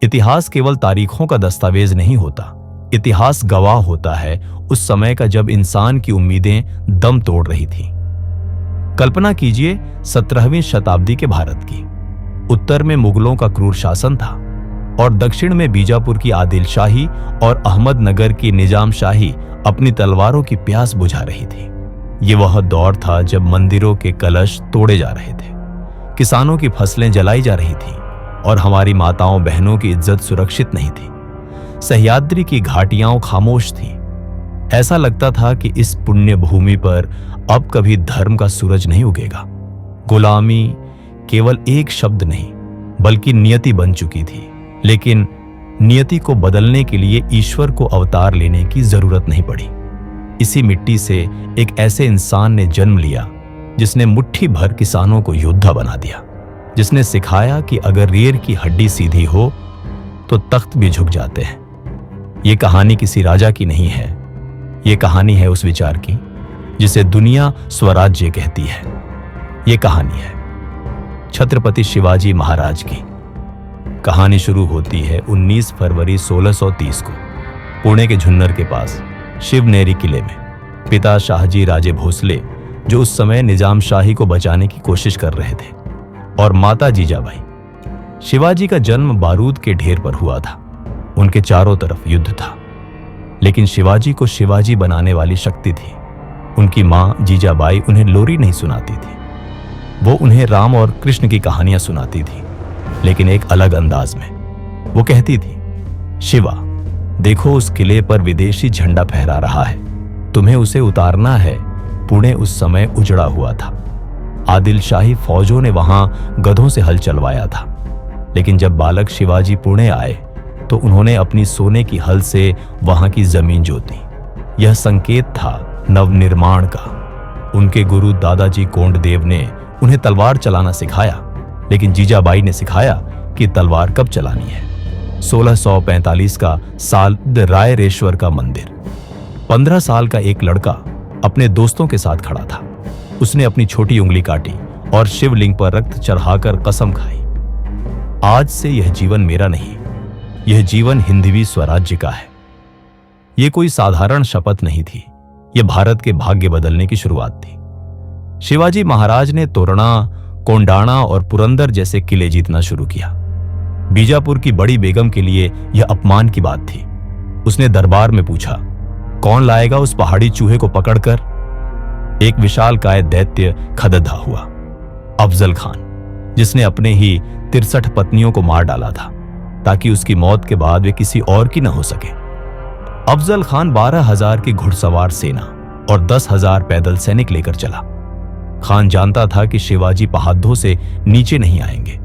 इतिहास केवल तारीखों का दस्तावेज नहीं होता, इतिहास गवाह होता है उस समय का जब इंसान की उम्मीदें दम तोड़ रही थीं। कल्पना कीजिए 17वीं शताब्दी के भारत की। उत्तर में मुगलों का क्रूर शासन था और दक्षिण में बीजापुर की आदिल शाही और अहमदनगर की निजाम शाही अपनी तलवारों की प्यास बुझा रही थी। ये वह दौर था जब मंदिरों के कलश तोड़े जा रहे थे, किसानों की फसलें जलाई जा रही थीं और हमारी माताओं बहनों की इज्जत सुरक्षित नहीं थी। सह्याद्री की घाटियां खामोश थीं। ऐसा लगता था कि इस पुण्य भूमि पर अब कभी धर्म का सूरज नहीं उगेगा। गुलामी केवल एक शब्द नहीं बल्कि नियति बन चुकी थी, लेकिन नियति को बदलने के लिए ईश्वर को अवतार लेने की जरूरत नहीं पड़ी। इसी मिट्टी से एक ऐसे इंसान ने जन्म लिया जिसने मुट्ठी भर किसानों को योद्धा बना दिया, जिसने सिखाया कि अगर रीढ़ की हड्डी सीधी हो तो तख्त भी झुक जाते हैं। ये कहानी किसी राजा की नहीं है, ये कहानी है उस विचार की जिसे दुनिया स्वराज्य कहती है। ये कहानी है छत्रपति शिवाजी महाराज की। कहानी शुरू होती है 19 फरवरी 1630 को पुणे के झुन्नर के पास शिवनेरी किले में। पिता शाहजी राजे भोसले, जो उस समय निजाम शाही को बचाने की कोशिश कर रहे थे, और माता जीजाबाई। शिवाजी का जन्म बारूद के ढेर पर हुआ था। उनके चारों तरफ युद्ध था, लेकिन शिवाजी को शिवाजी बनाने वाली शक्ति थी। उनकी मां जीजाबाई उन्हें लोरी नहीं सुनाती थी, वो उन्हें राम और कृष्ण की कहानियां सुनाती थी, लेकिन एक अलग अंदाज में। वो कहती थी, शिवा देखो उस किले पर विदेशी झंडा फहरा रहा है, तुम्हें उसे उतारना है। पुणे उस समय उजड़ा हुआ था। आदिल शाही फौजों ने वहां गधों से हल चलवाया था, लेकिन जब बालक शिवाजी पुणे आए तो उन्होंने अपनी सोने की हल से वहां की जमीन जोती। यह संकेत था नवनिर्माण का। उनके गुरु दादाजी कोंडदेव ने उन्हें तलवार चलाना सिखाया, लेकिन जीजाबाई ने सिखाया कि तलवार कब चलानी है। 1645 का साल रायरेश्वर का मंदिर। 15 साल का एक लड़का अपने दोस्तों के साथ खड़ा था। उसने अपनी छोटी उंगली काटी और शिवलिंग पर रक्त चढ़ाकर कसम खाई, आज से यह जीवन मेरा नहीं, यह जीवन हिंदवी स्वराज्य का है। यह कोई साधारण शपथ नहीं थी, यह भारत के भाग्य बदलने की शुरुआत थी। शिवाजी महाराज ने तोरणा, कोंडाणा और पुरंदर जैसे किले जीतना शुरू किया। बीजापुर की बड़ी बेगम के लिए यह अपमान की बात थी। उसने दरबार में पूछा, कौन लाएगा उस पहाड़ी चूहे को पकड़कर? एक विशालकाय दैत्य खदधा हुआ, अफजल खान, जिसने अपने ही 63 पत्नियों को मार डाला था ताकि उसकी मौत के बाद वे किसी और की न हो सके। अफजल खान 12,000 की घुड़सवार सेना और 10,000 पैदल सैनिक लेकर चला। खान जानता था कि शिवाजी पहाड़ों से नीचे नहीं आएंगे,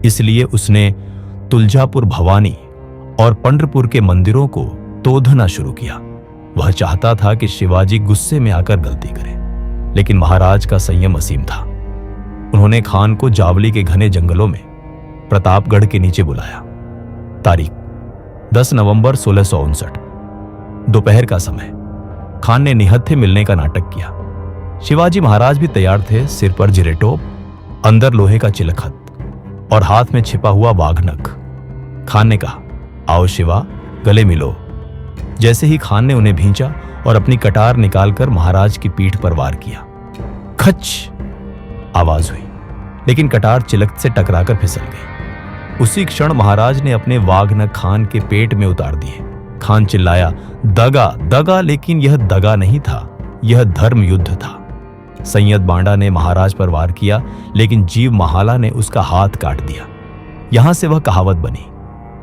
इसलिए उसने तुलजापुर भवानी और पंढरपुर के मंदिरों को तोड़ना शुरू किया। वह चाहता था कि शिवाजी गुस्से में आकर गलती करे, लेकिन महाराज का संयम असीम था। उन्होंने खान को जावली के घने जंगलों में प्रतापगढ़ के नीचे बुलाया। तारीख 10 नवंबर 1659, दोपहर का समय। खान ने निहत्थे मिलने का नाटक किया। शिवाजी महाराज भी तैयार थे, सिर पर जिरेटोप, अंदर लोहे का चिलखत और हाथ में छिपा हुआ वाघनख। खान ने कहा, आओ शिवा, गले मिलो। जैसे ही खान ने उन्हें भींचा और अपनी कटार निकालकर महाराज की पीठ पर वार किया। खच आवाज हुई, लेकिन कटार चिलखत से टकराकर फिसल गई। उसी क्षण महाराज ने अपने वाघनख खान के पेट में उतार दिए। खान चिल्लाया, दगा दगा, लेकिन यह दगा नहीं था, यह धर्म युद्ध था। सैयद बांडा ने महाराज पर वार किया, लेकिन जीव महाला ने उसका हाथ काट दिया। यहां से वह कहावत बनी,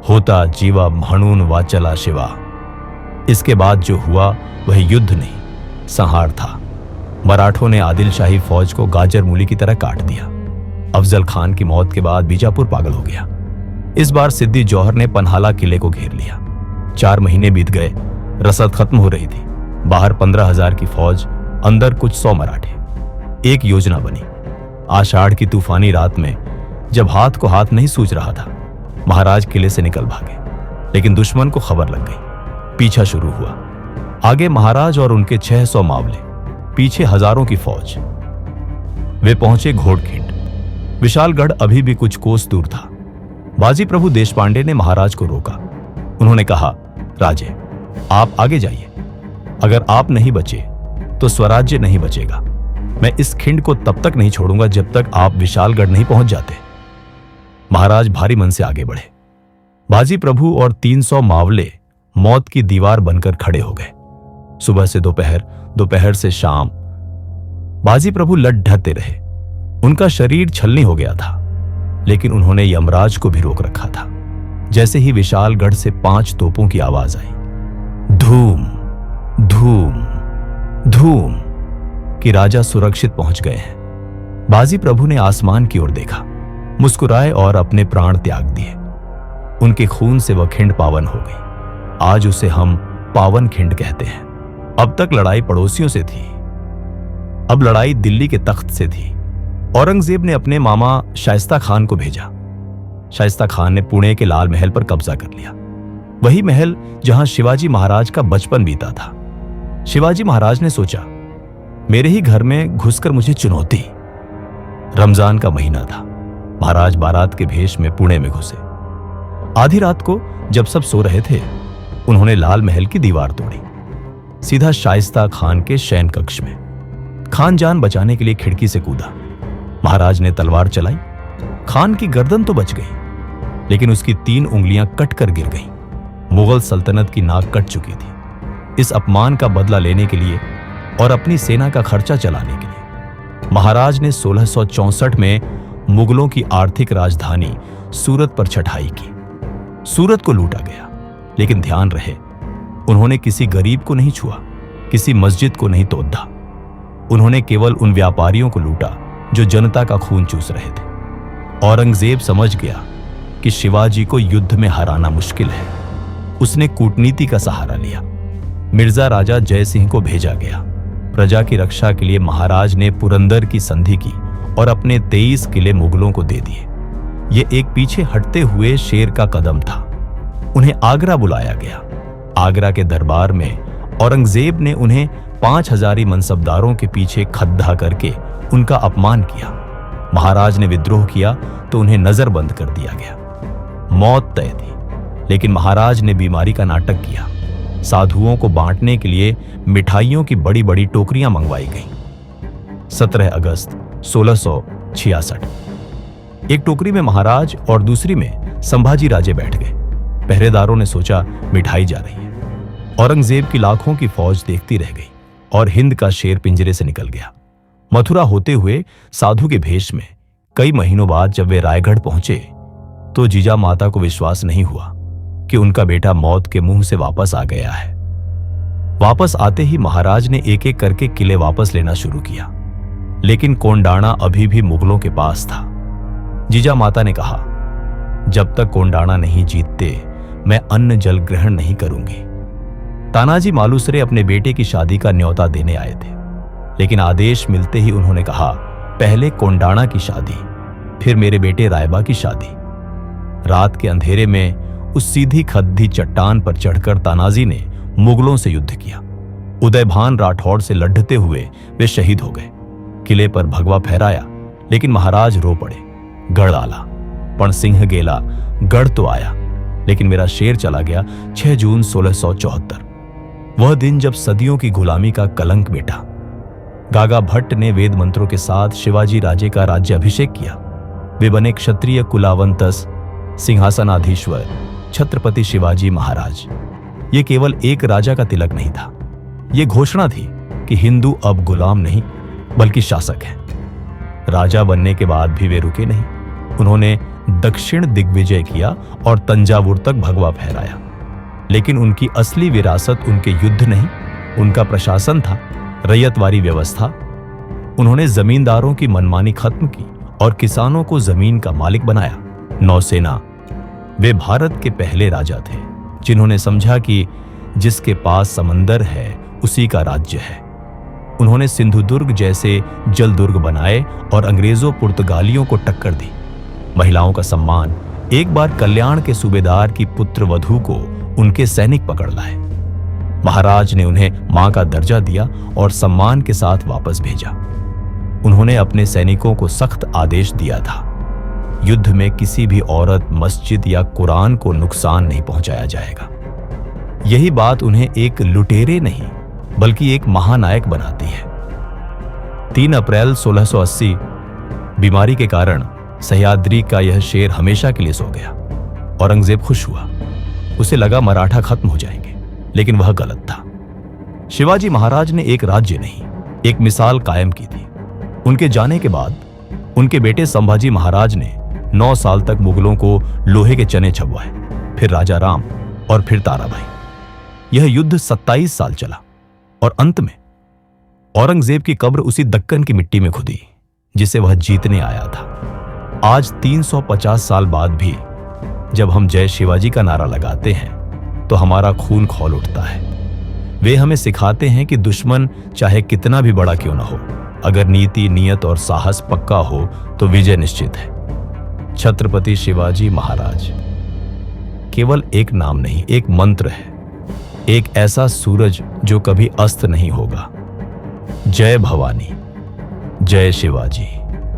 होता जीवा म्हणून वाचला शिवा। इसके बाद जो हुआ वह युद्ध नहीं, संहार था। मराठों ने आदिल शाही फौज को गाजर मूली की तरह काट दिया। अफजल खान की मौत के बाद बीजापुर पागल हो गया। इस बार सिद्दी जौहर ने पन्हाला किले को घेर लिया। 4 महीने बीत गए, रसद खत्म हो रही थी। बाहर 15,000 की फौज, अंदर कुछ 100 मराठे। एक योजना बनी। आषाढ़ की तूफानी रात में, जब हाथ को हाथ नहीं सूझ रहा था, महाराज किले से निकल भागे, लेकिन दुश्मन को खबर लग गई। पीछा शुरू हुआ। आगे महाराज और उनके 600 मावले, पीछे हजारों की फौज। वे पहुंचे घोड़खिंड। विशालगढ़ अभी भी कुछ कोस दूर था। बाजी प्रभु देशपांडे ने महाराज को रोका। उन्होंने कहा, राजे, आप आगे जाइए। अगर आप नहीं बचे तो स्वराज्य नहीं बचेगा। मैं इस खिंड को तब तक नहीं छोड़ूंगा जब तक आप विशालगढ़ नहीं पहुंच जाते। महाराज भारी मन से आगे बढ़े। बाजी प्रभु और 300 मावले मौत की दीवार बनकर खड़े हो गए। सुबह से दोपहर, दोपहर से शाम बाजी प्रभु लट-ढते रहे। उनका शरीर छलनी हो गया था, लेकिन उन्होंने यमराज को भी रोक रखा था। जैसे ही विशालगढ़ से 5 तोपों की आवाज आई, धूम धूम धूम, कि राजा सुरक्षित पहुंच गए हैं। बाजी प्रभु ने आसमान की ओर देखा, मुस्कुराए और अपने प्राण त्याग दिए। उनके खून से वह खिंड पावन हो गई। आज उसे हम पावन खिंड कहते हैं। अब तक लड़ाई पड़ोसियों से थी, अब लड़ाई दिल्ली के तख्त से थी। औरंगजेब ने अपने मामा शाइस्ता खान को भेजा। शाइस्ता खान ने पुणे के लाल महल पर कब्जा कर लिया, वही महल जहां शिवाजी महाराज का बचपन बीता था। शिवाजी महाराज ने सोचा, मेरे ही घर में घुसकर मुझे चुनौती। रमजान का महीना था। महाराज बारात के भेष में पुणे में घुसे। आधी रात को जब सब सो रहे थे, उन्होंने लाल महल की दीवार तोड़ी, सीधा शाइस्ता खान के शयन कक्ष में। खान जान बचाने के लिए खिड़की से कूदा। महाराज ने तलवार चलाई। खान की गर्दन तो बच गई, लेकिन उसकी 3 उंगलियां कटकर गिर गईं। मुगल सल्तनत की नाक कट चुकी थी। इस अपमान का बदला लेने के लिए और अपनी सेना का खर्चा चलाने के लिए महाराज ने 1664 में मुगलों की आर्थिक राजधानी सूरत पर चढ़ाई की। सूरत को लूटा गया, लेकिन ध्यान रहे, उन्होंने किसी गरीब को नहीं छुआ, किसी मस्जिद को नहीं तोड़ा। उन्होंने केवल उन व्यापारियों को लूटा जो जनता का खून चूस रहे थे। औरंगजेब समझ गया कि शिवाजी को युद्ध में हराना मुश्किल है। उसने कूटनीति का सहारा लिया। मिर्जा राजा जय सिंह को भेजा गया। प्रजा की रक्षा के लिए महाराज ने पुरंदर की संधि की और अपने 23 किले मुगलों को दे दिए। ये एक पीछे हटते हुए शेर का कदम था। उन्हें आगरा बुलाया गया। आगरा के दरबार में औरंगजेब ने उन्हें 5000 मनसबदारों के पीछे खद्दा करके उनका अपमान किया। महाराज ने विद्रोह किया तो उन्हें नजरबंद कर दिया गया। मौत तय थी, लेकिन महाराज ने बीमारी का नाटक किया। साधुओं को बांटने के लिए मिठाइयों की बड़ी बड़ी टोकरियां मंगवाई गईं। 17 अगस्त 1666। एक टोकरी में महाराज और दूसरी में संभाजी राजे बैठ गए। पहरेदारों ने सोचा मिठाई जा रही है। औरंगजेब की लाखों की फौज देखती रह गई और हिंद का शेर पिंजरे से निकल गया। मथुरा होते हुए साधु के भेष में कई महीनों बाद जब वे रायगढ़ पहुंचे तो जीजा माता को विश्वास नहीं हुआ कि उनका बेटा मौत के मुंह से वापस आ गया है। वापस आते ही महाराज ने एक एक करके किले वापस लेना शुरू किया, लेकिन कोंडाणा अभी भी मुगलों के पास था। जीजा माता ने कहा, जब तक कोंडाणा नहीं जीतते मैं अन्न जल ग्रहण नहीं करूंगी। तानाजी मालुसरे अपने बेटे की शादी का न्योता देने आए थे, लेकिन आदेश मिलते ही उन्होंने कहा, पहले कोंडाणा की शादी, फिर मेरे बेटे रायबा की शादी। रात के अंधेरे में उस सीधी खद्दी चट्टान पर चढ़कर तानाजी ने मुगलों से युद्ध किया। उदयभान राठौड़ से लड़ते हुए वे शहीद हो गए। किले पर भगवा फहराया, लेकिन महाराज रो पड़े। गढ़ आला पण सिंह गेला, गढ़ तो आया लेकिन मेरा शेर चला गया। 6 जून 1674, वह दिन जब सदियों की गुलामी का कलंक मिटा। गागा भट्ट ने वेद मंत्रों के साथ शिवाजी राजे का राज्य अभिषेक किया। वे बने क्षत्रिय कुलावंतस सिंहासनाधीश्वर छत्रपति शिवाजी महाराज। ये केवल एक राजा का तिलक नहीं था, ये घोषणा थी कि हिंदू अब गुलाम नहीं बल्कि शासक है। राजा बनने के बाद भी वे रुके नहीं। उन्होंने दक्षिण दिग्विजय किया और तंजावुर तक भगवा फहराया, लेकिन उनकी असली विरासत उनके युद्ध नहीं, उनका प्रशासन था, रैयतवारी व्यवस्था। उन्होंने जमींदारों की मनमानी खत्म की और किसानों को जमीन का मालिक बनाया। नौसेना, वे भारत के पहले राजा थे जिन्होंने समझा कि जिसके पास समंदर है उसी का राज्य है। उन्होंने सिंधुदुर्ग जैसे जलदुर्ग बनाए और अंग्रेजों पुर्तगालियों को टक्कर दी। महिलाओं का सम्मान, एक बार कल्याण के सूबेदार की पुत्र वधू को उनके सैनिक पकड़ लाए। महाराज ने उन्हें मां का दर्जा दिया और सम्मान के साथ वापस भेजा। उन्होंने अपने सैनिकों को सख्त आदेश दिया था, युद्ध में किसी भी औरत, मस्जिद या कुरान को नुकसान नहीं पहुंचाया जाएगा। यही बात उन्हें एक लुटेरे नहीं बल्कि एक महानायक बनाती है। 3 अप्रैल 1680 बीमारी के कारण सह्याद्री का यह शेर हमेशा के लिए सो गया। औरंगजेब खुश हुआ। उसे लगा मराठा खत्म हो जाएंगे, लेकिन वह गलत था। शिवाजी महाराज ने एक राज्य नहीं, एक मिसाल कायम की थी। उनके जाने के बाद उनके बेटे संभाजी महाराज ने 9 साल तक मुगलों को लोहे के चने छपवाए, फिर राजा राम और फिर ताराबाई। यह युद्ध 27 साल चला और अंत में औरंगजेब की कब्र उसी दक्कन की मिट्टी में खुदी जिसे वह जीतने आया था। आज 350 साल बाद भी जब हम जय शिवाजी का नारा लगाते हैं तो हमारा खून खौल उठता है। वे हमें सिखाते हैं कि दुश्मन चाहे कितना भी बड़ा क्यों ना हो, अगर नीति, नियत और साहस पक्का हो तो विजय निश्चित है। छत्रपति शिवाजी महाराज केवल एक नाम नहीं, एक मंत्र है, एक ऐसा सूरज जो कभी अस्त नहीं होगा। जय भवानी, जय शिवाजी।